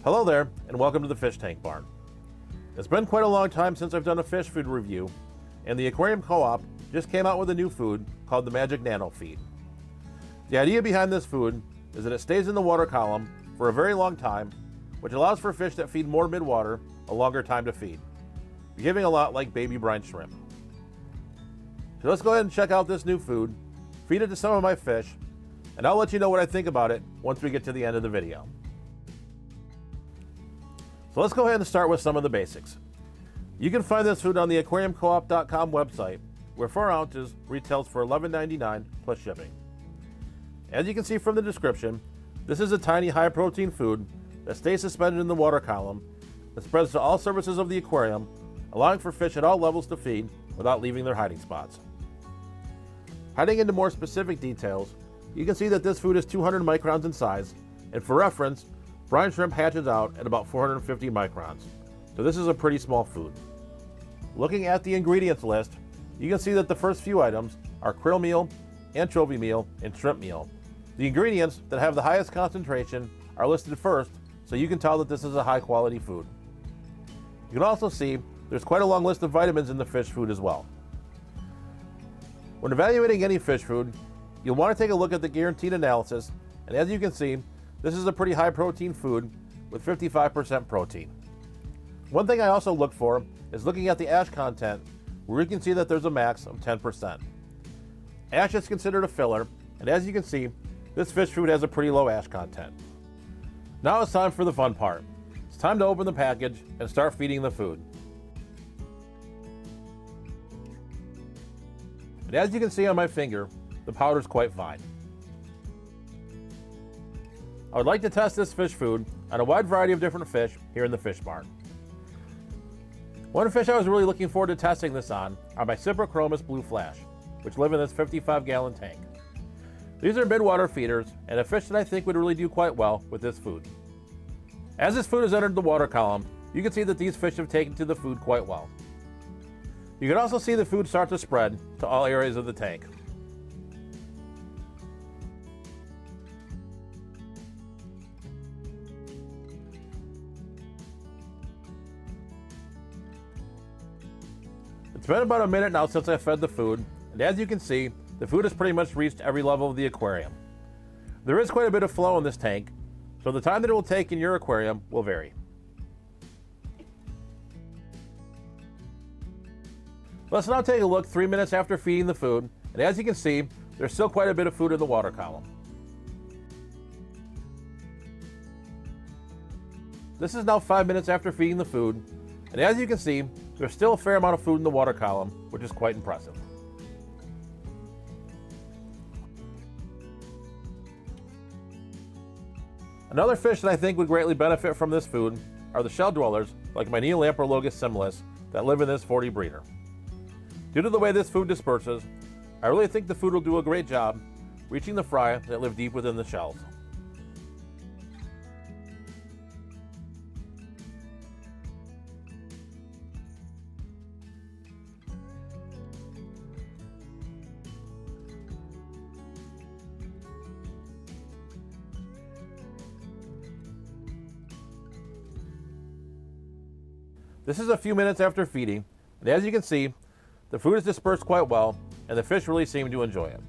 Hello there, and welcome to the Fish Tank Barn. It's been quite a long time since I've done a fish food review, and the Aquarium Co-op just came out with a new food called the Magic Nano Feed. The idea behind this food is that it stays in the water column for a very long time, which allows for fish that feed more mid-water a longer time to feed, behaving a lot like baby brine shrimp. So let's go ahead and check out this new food, feed it to some of my fish, and I'll let you know what I think about it once we get to the end of the video. So let's go ahead and start with some of the basics. You can find this food on the aquariumcoop.com website, where 4 ounces retails for $11.99 plus shipping. As you can see from the description, this is a tiny high-protein food that stays suspended in the water column and spreads to all surfaces of the aquarium, allowing for fish at all levels to feed without leaving their hiding spots. Heading into more specific details, you can see that this food is 200 microns in size, and for reference, brine shrimp hatches out at about 450 microns, so this is a pretty small food. Looking at the ingredients list, you can see that the first few items are krill meal, anchovy meal, and shrimp meal. The ingredients that have the highest concentration are listed first, so you can tell that this is a high quality food. You can also see there's quite a long list of vitamins in the fish food as well. When evaluating any fish food, you'll want to take a look at the guaranteed analysis, and as you can see, this is a pretty high protein food with 55% protein. One thing I also look for is looking at the ash content, where you can see that there's a max of 10%. Ash is considered a filler, and as you can see, this fish food has a pretty low ash content. Now it's time for the fun part. It's time to open the package and start feeding the food. And as you can see on my finger, the powder's quite fine. I would like to test this fish food on a wide variety of different fish here in the fish barn. One fish I was really looking forward to testing this on are my Cyprochromis blue flash, which live in this 55-gallon tank. These are midwater feeders and a fish that I think would really do quite well with this food. As this food has entered the water column, you can see that these fish have taken to the food quite well. You can also see the food start to spread to all areas of the tank. It's been about a minute now since I fed the food, and as you can see, the food has pretty much reached every level of the aquarium. There is quite a bit of flow in this tank, so the time that it will take in your aquarium will vary. Let's now take a look 3 minutes after feeding the food, and as you can see, there's still quite a bit of food in the water column. This is now 5 minutes after feeding the food, and as you can see, there's still a fair amount of food in the water column, which is quite impressive. Another fish that I think would greatly benefit from this food are the shell dwellers, like my Neolamprologus similis, that live in this 40 breeder. Due to the way this food disperses, I really think the food will do a great job reaching the fry that live deep within the shells. This is a few minutes after feeding, and as you can see, the food is dispersed quite well, and the fish really seem to enjoy it.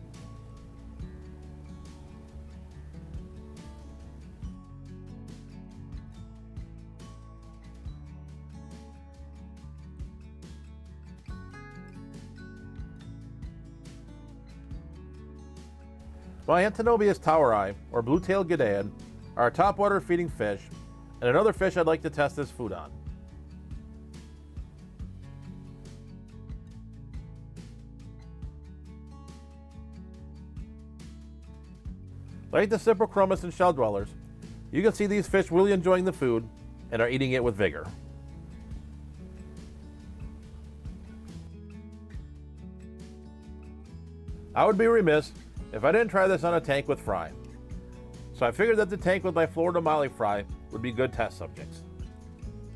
My Antinobius toweri, or blue-tailed gadaean, are a topwater feeding fish, and another fish I'd like to test this food on. Like the Cyprochromis and shell dwellers, you can see these fish really enjoying the food and are eating it with vigor. I would be remiss if I didn't try this on a tank with fry. So I figured that the tank with my Florida Molly fry would be good test subjects.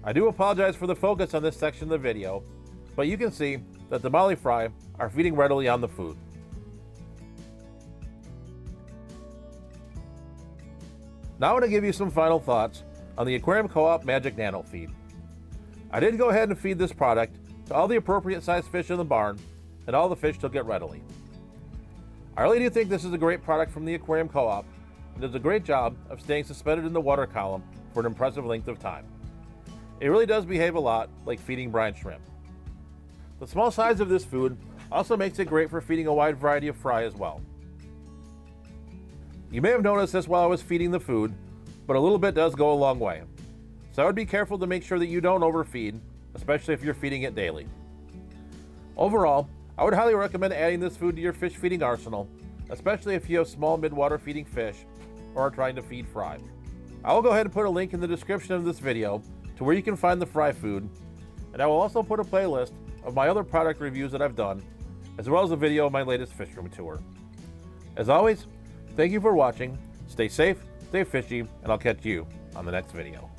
I do apologize for the focus on this section of the video, but you can see that the Molly fry are feeding readily on the food. Now I want to give you some final thoughts on the Aquarium Co-op Magic Nano feed. I did go ahead and feed this product to all the appropriate sized fish in the barn, and all the fish took it readily. I really do think this is a great product from the Aquarium Co-op, and does a great job of staying suspended in the water column for an impressive length of time. It really does behave a lot like feeding brine shrimp. The small size of this food also makes it great for feeding a wide variety of fry as well. You may have noticed this while I was feeding the food, but a little bit does go a long way. So I would be careful to make sure that you don't overfeed, especially if you're feeding it daily. Overall, I would highly recommend adding this food to your fish feeding arsenal, especially if you have small mid-water feeding fish or are trying to feed fry. I will go ahead and put a link in the description of this video to where you can find the fry food, and I will also put a playlist of my other product reviews that I've done, as well as a video of my latest fish room tour. As always, thank you for watching, stay safe, stay fishy, and I'll catch you on the next video.